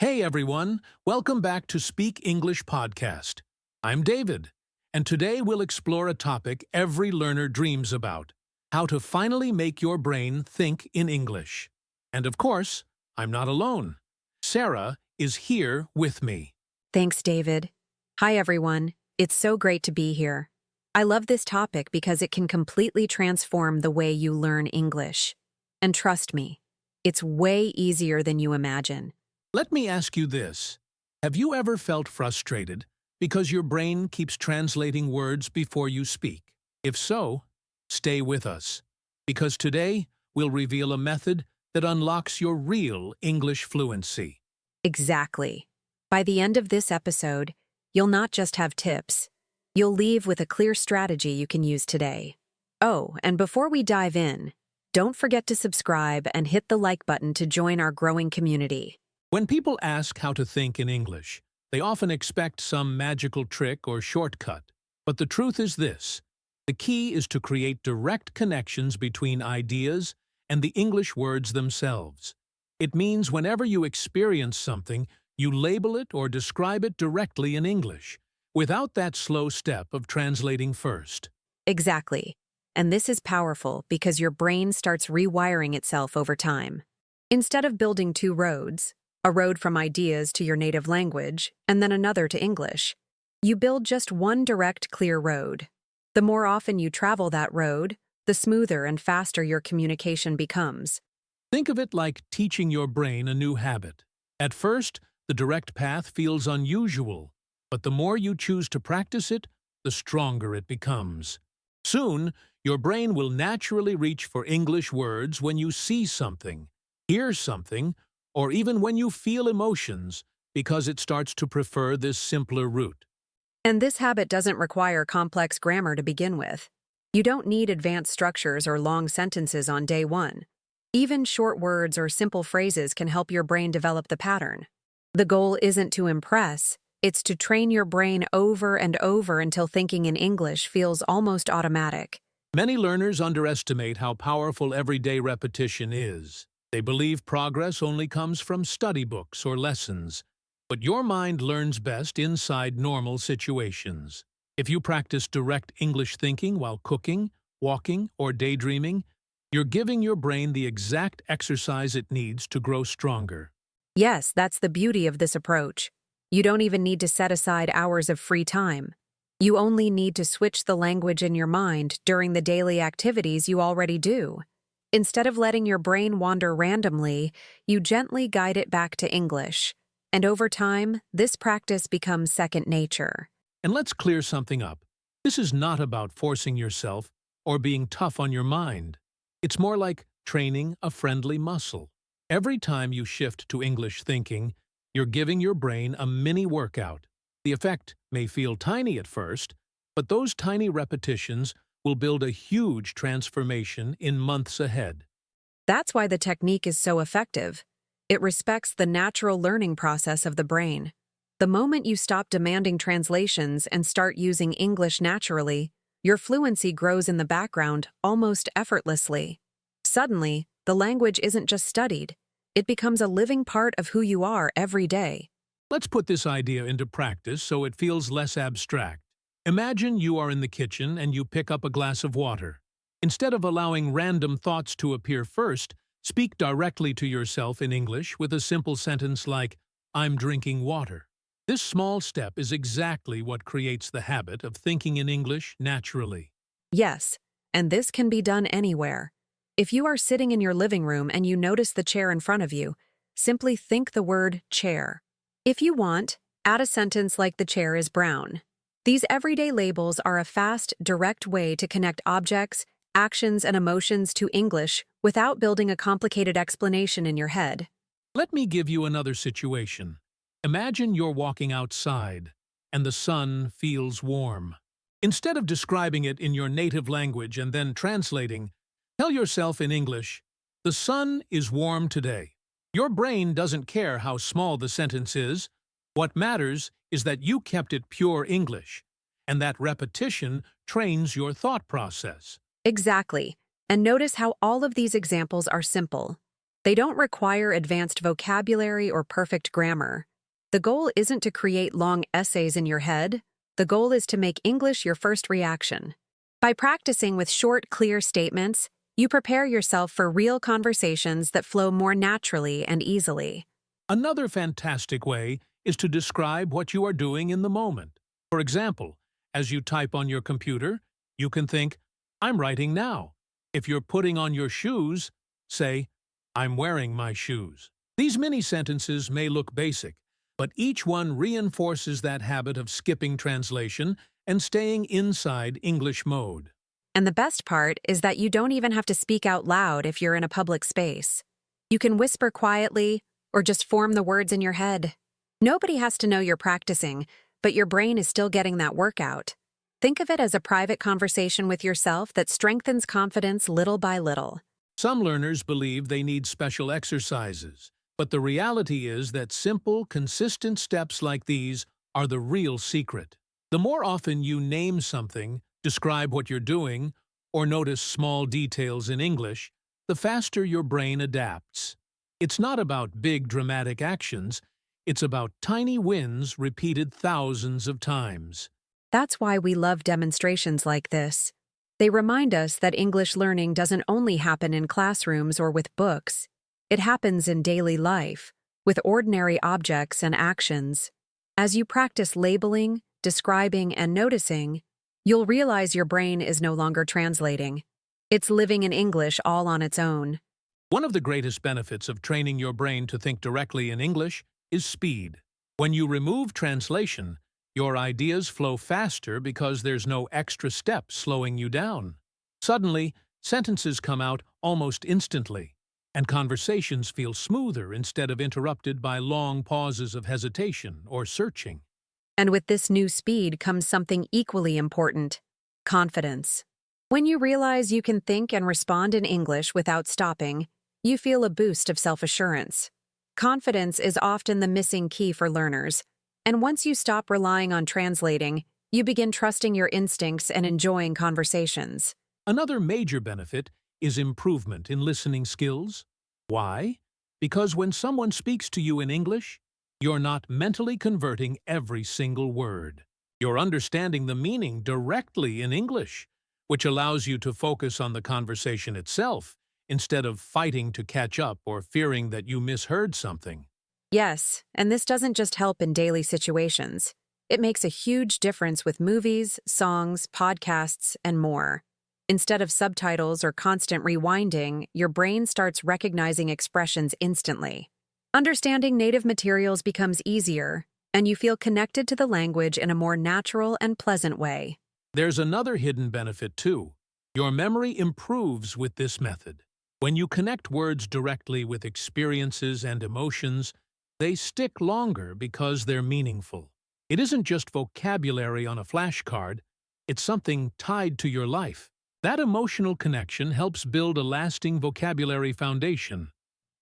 Hey everyone, welcome back to Speak English Podcast. I'm David, and today we'll explore a topic every learner dreams about: how to finally make your brain think in English. And of course, I'm not alone. Sarah is here with me. Thanks, David. Hi, everyone. It's so great to be here. I love this topic because it can completely transform the way you learn English. And trust me, it's way easier than you imagine. Let me ask you this. Have you ever felt frustrated because your brain keeps translating words before you speak? If so, stay with us, because today we'll reveal a method that unlocks your real English fluency. Exactly. By the end of this episode, you'll not just have tips. You'll leave with a clear strategy you can use today. Oh, and before we dive in, don't forget to subscribe and hit the like button to join our growing community. When people ask how to think in English, they often expect some magical trick or shortcut. But the truth is this: the key is to create direct connections between ideas and the English words themselves. It means whenever you experience something, you label it or describe it directly in English, without that slow step of translating first. Exactly. And this is powerful because your brain starts rewiring itself over time. Instead of building two roads, a road from ideas to your native language, and then another to English, you build just one direct, clear road. The more often you travel that road, the smoother and faster your communication becomes. Think of it like teaching your brain a new habit. At first, the direct path feels unusual, but the more you choose to practice it, the stronger it becomes. Soon, your brain will naturally reach for English words when you see something, hear something, or even when you feel emotions, because it starts to prefer this simpler route. And this habit doesn't require complex grammar to begin with. You don't need advanced structures or long sentences on day one. Even short words or simple phrases can help your brain develop the pattern. The goal isn't to impress, it's to train your brain over and over until thinking in English feels almost automatic. Many learners underestimate how powerful everyday repetition is. They believe progress only comes from study books or lessons, but your mind learns best inside normal situations. If you practice direct English thinking while cooking, walking, or daydreaming, you're giving your brain the exact exercise it needs to grow stronger. Yes, that's the beauty of this approach. You don't even need to set aside hours of free time. You only need to switch the language in your mind during the daily activities you already do. Instead of letting your brain wander randomly, you gently guide it back to English. And over time, this practice becomes second nature. And let's clear something up. This is not about forcing yourself or being tough on your mind. It's more like training a friendly muscle. Every time you shift to English thinking, you're giving your brain a mini workout. The effect may feel tiny at first, but those tiny repetitions will build a huge transformation in months ahead. That's why the technique is so effective. It respects the natural learning process of the brain. The moment you stop demanding translations and start using English naturally, your fluency grows in the background almost effortlessly. Suddenly, the language isn't just studied. It becomes a living part of who you are every day. Let's put this idea into practice so it feels less abstract. Imagine you are in the kitchen and you pick up a glass of water. Instead of allowing random thoughts to appear first, speak directly to yourself in English with a simple sentence like, "I'm drinking water." This small step is exactly what creates the habit of thinking in English naturally. Yes, and this can be done anywhere. If you are sitting in your living room and you notice the chair in front of you, simply think the word chair. If you want, add a sentence like "the chair is brown." These everyday labels are a fast, direct way to connect objects, actions, and emotions to English without building a complicated explanation in your head. Let me give you another situation. Imagine you're walking outside, and the sun feels warm. Instead of describing it in your native language and then translating, tell yourself in English, "The sun is warm today." Your brain doesn't care how small the sentence is. What matters is that you kept it pure English, and that repetition trains your thought process. Exactly. And notice how all of these examples are simple. They don't require advanced vocabulary or perfect grammar. The goal isn't to create long essays in your head. The goal is to make English your first reaction. By practicing with short, clear statements, you prepare yourself for real conversations that flow more naturally and easily. Another fantastic way is to describe what you are doing in the moment. For example, as you type on your computer, you can think, "I'm writing now." If you're putting on your shoes, say, "I'm wearing my shoes." These mini sentences may look basic, but each one reinforces that habit of skipping translation and staying inside English mode. And the best part is that you don't even have to speak out loud if you're in a public space. You can whisper quietly or just form the words in your head. Nobody has to know you're practicing, but your brain is still getting that workout. Think of it as a private conversation with yourself that strengthens confidence little by little. Some learners believe they need special exercises, but the reality is that simple, consistent steps like these are the real secret. The more often you name something, describe what you're doing, or notice small details in English, the faster your brain adapts. It's not about big, dramatic actions. It's about tiny wins repeated thousands of times. That's why we love demonstrations like this. They remind us that English learning doesn't only happen in classrooms or with books. It happens in daily life, with ordinary objects and actions. As you practice labeling, describing, and noticing, you'll realize your brain is no longer translating. It's living in English all on its own. One of the greatest benefits of training your brain to think directly in English is speed. When you remove translation, your ideas flow faster because there's no extra step slowing you down. Suddenly, sentences come out almost instantly, and conversations feel smoother instead of interrupted by long pauses of hesitation or searching. And with this new speed comes something equally important: confidence. When you realize you can think and respond in English without stopping, you feel a boost of self-assurance. Confidence is often the missing key for learners, and once you stop relying on translating, you begin trusting your instincts and enjoying conversations. Another major benefit is improvement in listening skills. Why? Because when someone speaks to you in English, you're not mentally converting every single word. You're understanding the meaning directly in English, which allows you to focus on the conversation itself instead of fighting to catch up or fearing that you misheard something. Yes, and this doesn't just help in daily situations. It makes a huge difference with movies, songs, podcasts, and more. Instead of subtitles or constant rewinding, your brain starts recognizing expressions instantly. Understanding native materials becomes easier, and you feel connected to the language in a more natural and pleasant way. There's another hidden benefit too. Your memory improves with this method. When you connect words directly with experiences and emotions, they stick longer because they're meaningful. It isn't just vocabulary on a flashcard, it's something tied to your life. That emotional connection helps build a lasting vocabulary foundation.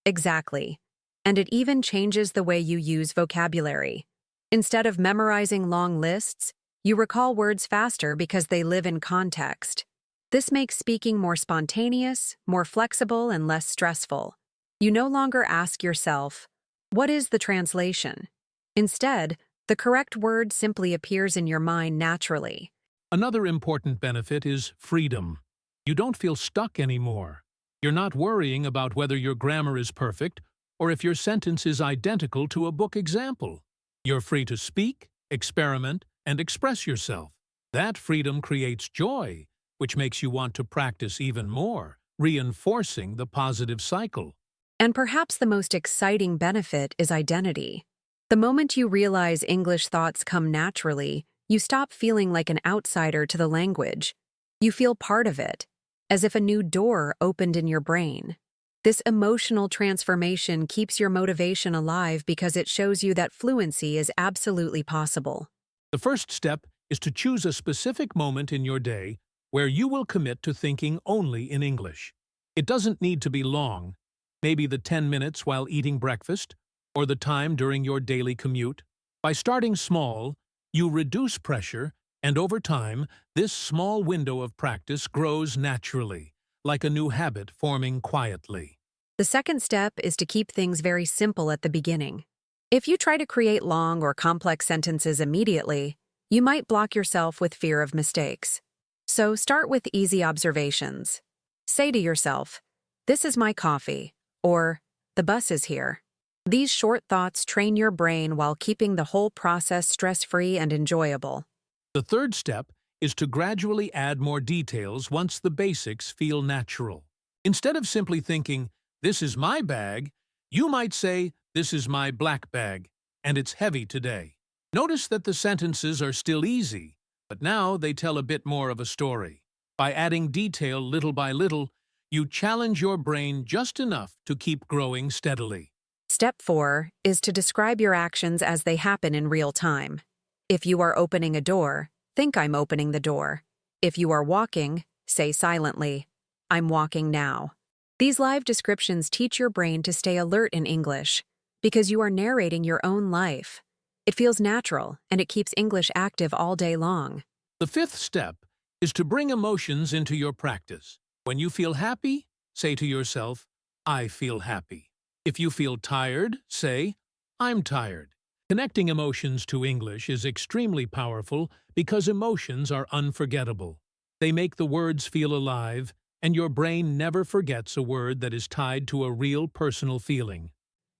Exactly. And it even changes the way you use vocabulary. Instead of memorizing long lists, you recall words faster because they live in context. This makes speaking more spontaneous, more flexible, and less stressful. You no longer ask yourself, "What is the translation?" Instead, the correct word simply appears in your mind naturally. Another important benefit is freedom. You don't feel stuck anymore. You're not worrying about whether your grammar is perfect or if your sentence is identical to a book example. You're free to speak, experiment, and express yourself. That freedom creates joy, which makes you want to practice even more, reinforcing the positive cycle. And perhaps the most exciting benefit is identity. The moment you realize English thoughts come naturally, you stop feeling like an outsider to the language. You feel part of it, as if a new door opened in your brain. This emotional transformation keeps your motivation alive because it shows you that fluency is absolutely possible. The first step is to choose a specific moment in your day where you will commit to thinking only in English. It doesn't need to be long, maybe the 10 minutes while eating breakfast or the time during your daily commute. By starting small, you reduce pressure, and over time, this small window of practice grows naturally, like a new habit forming quietly. The second step is to keep things very simple at the beginning. If you try to create long or complex sentences immediately, you might block yourself with fear of mistakes. So start with easy observations. Say to yourself, "This is my coffee," or "The bus is here." These short thoughts train your brain while keeping the whole process stress-free and enjoyable. The third step is to gradually add more details once the basics feel natural. Instead of simply thinking, "This is my bag," you might say, "This is my black bag, and it's heavy today." Notice that the sentences are still easy, but now they tell a bit more of a story. By adding detail little by little, you challenge your brain just enough to keep growing steadily. Step 4 is to describe your actions as they happen in real time. If you are opening a door, think "I'm opening the door." If you are walking, say silently, "I'm walking now." These live descriptions teach your brain to stay alert in English because you are narrating your own life. It feels natural, and it keeps English active all day long. The fifth step is to bring emotions into your practice. When you feel happy, say to yourself, "I feel happy." If you feel tired, say, "I'm tired." Connecting emotions to English is extremely powerful because emotions are unforgettable. They make the words feel alive, and your brain never forgets a word that is tied to a real personal feeling.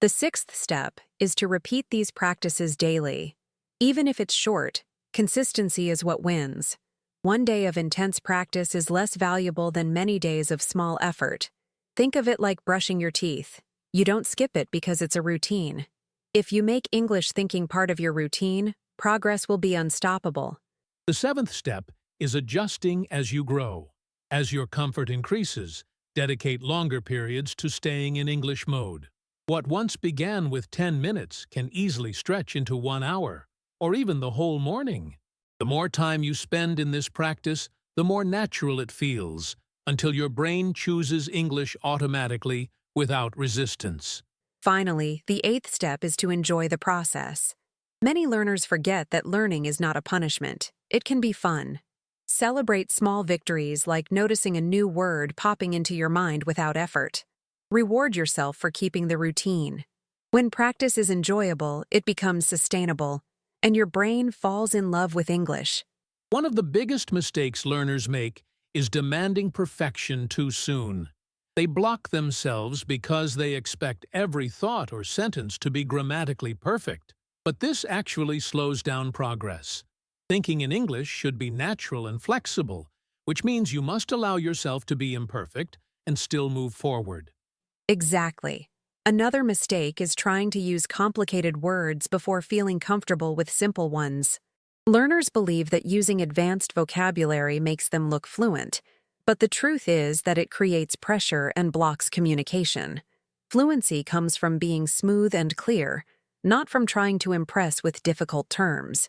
The sixth step is to repeat these practices daily. Even if it's short, consistency is what wins. One day of intense practice is less valuable than many days of small effort. Think of it like brushing your teeth. You don't skip it because it's a routine. If you make English thinking part of your routine, progress will be unstoppable. The seventh step is adjusting as you grow. As your comfort increases, dedicate longer periods to staying in English mode. What once began with 10 minutes can easily stretch into 1 hour, or even the whole morning. The more time you spend in this practice, the more natural it feels, until your brain chooses English automatically without resistance. Finally, the eighth step is to enjoy the process. Many learners forget that learning is not a punishment. It can be fun. Celebrate small victories like noticing a new word popping into your mind without effort. Reward yourself for keeping the routine. When practice is enjoyable, it becomes sustainable, and your brain falls in love with English. One of the biggest mistakes learners make is demanding perfection too soon. They block themselves because they expect every thought or sentence to be grammatically perfect. But this actually slows down progress. Thinking in English should be natural and flexible, which means you must allow yourself to be imperfect and still move forward. Exactly. Another mistake is trying to use complicated words before feeling comfortable with simple ones. Learners believe that using advanced vocabulary makes them look fluent, but the truth is that it creates pressure and blocks communication. Fluency comes from being smooth and clear, not from trying to impress with difficult terms.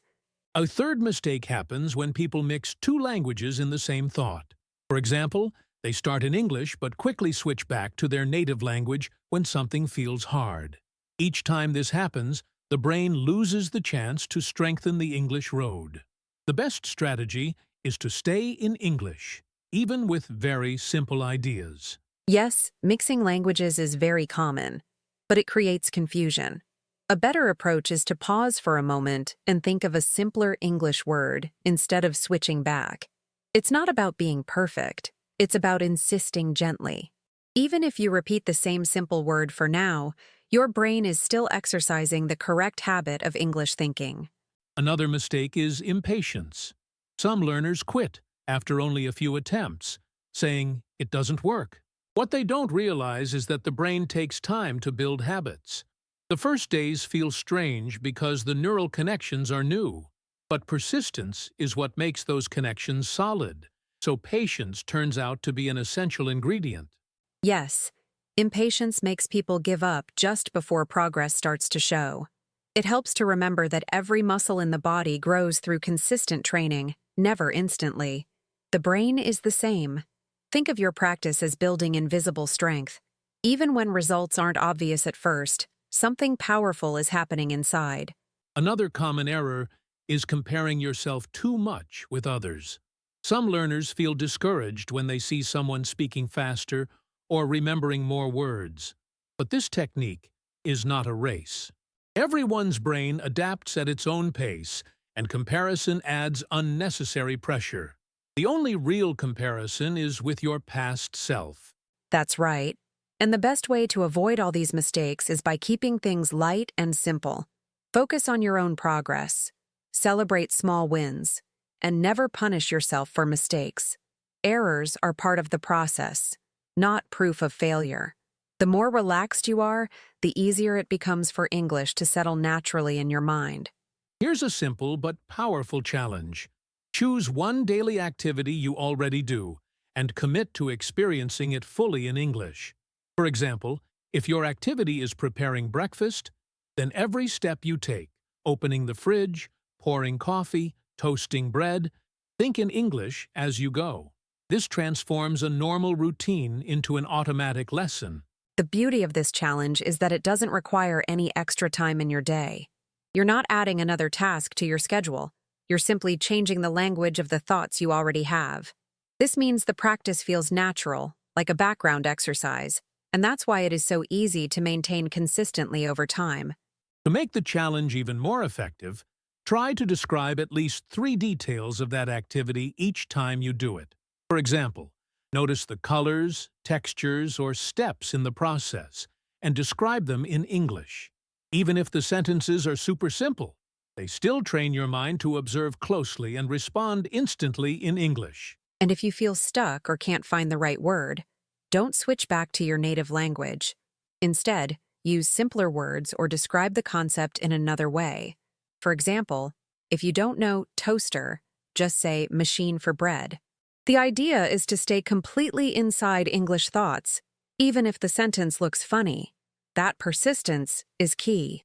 A third mistake happens when people mix two languages in the same thought. For example, they start in English but quickly switch back to their native language when something feels hard. Each time this happens, the brain loses the chance to strengthen the English road. The best strategy is to stay in English, even with very simple ideas. Yes, mixing languages is very common, but it creates confusion. A better approach is to pause for a moment and think of a simpler English word instead of switching back. It's not about being perfect, it's about insisting gently. Even if you repeat the same simple word for now, your brain is still exercising the correct habit of English thinking. Another mistake is impatience. Some learners quit after only a few attempts, saying it doesn't work. What they don't realize is that the brain takes time to build habits. The first days feel strange because the neural connections are new, but persistence is what makes those connections solid. So patience turns out to be an essential ingredient. Yes, impatience makes people give up just before progress starts to show. It helps to remember that every muscle in the body grows through consistent training, never instantly. The brain is the same. Think of your practice as building invisible strength. Even when results aren't obvious at first, something powerful is happening inside. Another common error is comparing yourself too much with others. Some learners feel discouraged when they see someone speaking faster or remembering more words. But this technique is not a race. Everyone's brain adapts at its own pace, and comparison adds unnecessary pressure. The only real comparison is with your past self. That's right. And the best way to avoid all these mistakes is by keeping things light and simple. Focus on your own progress. Celebrate small wins. And never punish yourself for mistakes. Errors are part of the process, not proof of failure. The more relaxed you are, the easier it becomes for English to settle naturally in your mind. Here's a simple but powerful challenge. Choose one daily activity you already do and commit to experiencing it fully in English. For example, if your activity is preparing breakfast, then every step you take, opening the fridge, pouring coffee, toasting bread, think in English as you go. This transforms a normal routine into an automatic lesson. The beauty of this challenge is that it doesn't require any extra time in your day. You're not adding another task to your schedule. You're simply changing the language of the thoughts you already have. This means the practice feels natural, like a background exercise, and that's why it is so easy to maintain consistently over time. To make the challenge even more effective, try to describe at least 3 details of that activity each time you do it. For example, notice the colors, textures, or steps in the process, and describe them in English. Even if the sentences are super simple, they still train your mind to observe closely and respond instantly in English. And if you feel stuck or can't find the right word, don't switch back to your native language. Instead, use simpler words or describe the concept in another way. For example, if you don't know toaster, just say machine for bread. The idea is to stay completely inside English thoughts, even if the sentence looks funny. That persistence is key.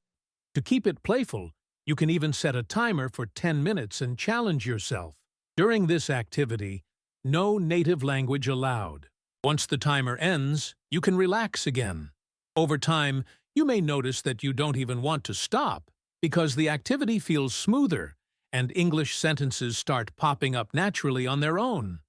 To keep it playful, you can even set a timer for 10 minutes and challenge yourself. During this activity, no native language allowed. Once the timer ends, you can relax again. Over time, you may notice that you don't even want to stop because the activity feels smoother and English sentences start popping up naturally on their own.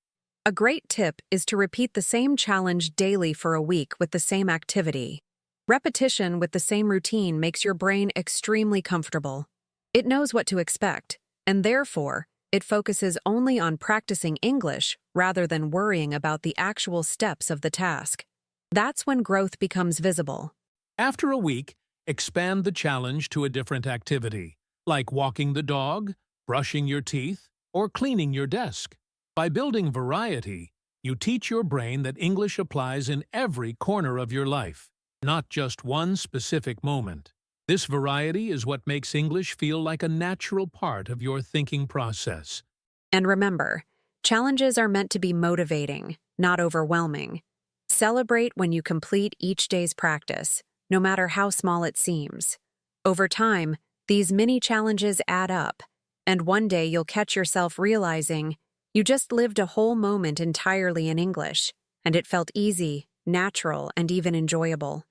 A great tip is to repeat the same challenge daily for a week with the same activity. Repetition with the same routine makes your brain extremely comfortable. It knows what to expect, and therefore, it focuses only on practicing English rather than worrying about the actual steps of the task. That's when growth becomes visible. After a week, expand the challenge to a different activity, like walking the dog, brushing your teeth, or cleaning your desk. By building variety, you teach your brain that English applies in every corner of your life, not just one specific moment. This variety is what makes English feel like a natural part of your thinking process. And remember, challenges are meant to be motivating, not overwhelming. Celebrate when you complete each day's practice, no matter how small it seems. Over time, these mini challenges add up, and one day you'll catch yourself realizing you just lived a whole moment entirely in English, and it felt easy, natural, and even enjoyable.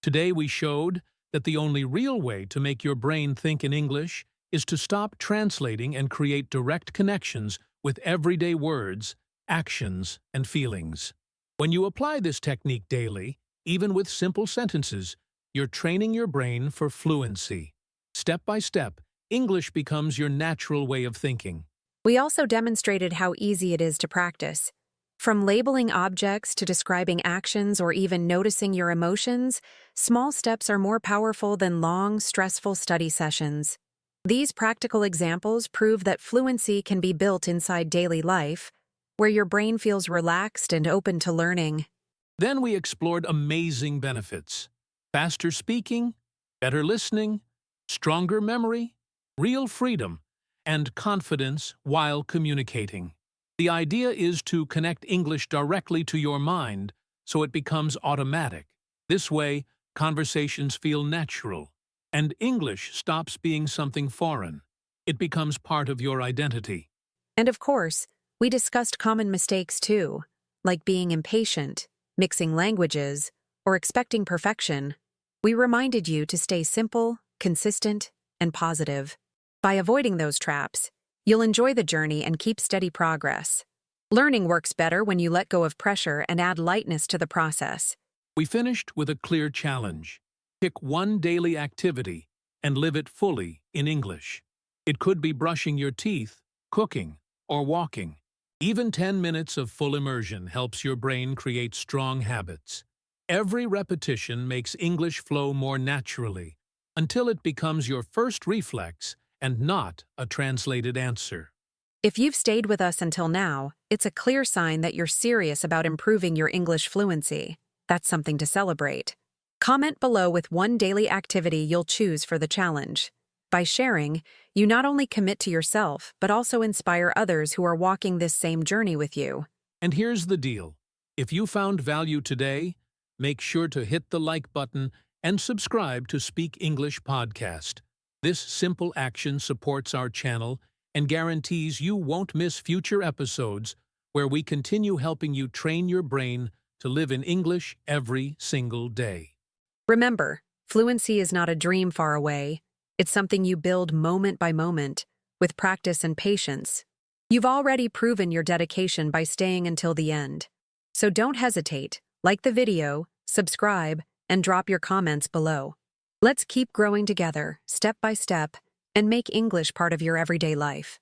Today we showed that the only real way to make your brain think in English is to stop translating and create direct connections with everyday words, actions, and feelings. When you apply this technique daily, even with simple sentences, you're training your brain for fluency. Step by step, English becomes your natural way of thinking. We also demonstrated how easy it is to practice. From labeling objects to describing actions or even noticing your emotions, small steps are more powerful than long, stressful study sessions. These practical examples prove that fluency can be built inside daily life, where your brain feels relaxed and open to learning. Then we explored amazing benefits: faster speaking, better listening, stronger memory, real freedom, and confidence while communicating. The idea is to connect English directly to your mind so it becomes automatic. This way, conversations feel natural, and English stops being something foreign. It becomes part of your identity. And of course, we discussed common mistakes too, like being impatient, mixing languages, or expecting perfection. We reminded you to stay simple, consistent, and positive. By avoiding those traps, you'll enjoy the journey and keep steady progress. Learning works better when you let go of pressure and add lightness to the process. We finished with a clear challenge. Pick one daily activity and live it fully in English. It could be brushing your teeth, cooking, or walking. Even 10 minutes of full immersion helps your brain create strong habits. Every repetition makes English flow more naturally until it becomes your first reflex and not a translated answer. If you've stayed with us until now, it's a clear sign that you're serious about improving your English fluency. That's something to celebrate. Comment below with one daily activity you'll choose for the challenge. By sharing, you not only commit to yourself, but also inspire others who are walking this same journey with you. And here's the deal. If you found value today, make sure to hit the like button and subscribe to Speak English Podcast. This simple action supports our channel and guarantees you won't miss future episodes where we continue helping you train your brain to live in English every single day. Remember, fluency is not a dream far away. It's something you build moment by moment, with practice and patience. You've already proven your dedication by staying until the end. So don't hesitate, like the video, subscribe, and drop your comments below. Let's keep growing together, step by step, and make English part of your everyday life.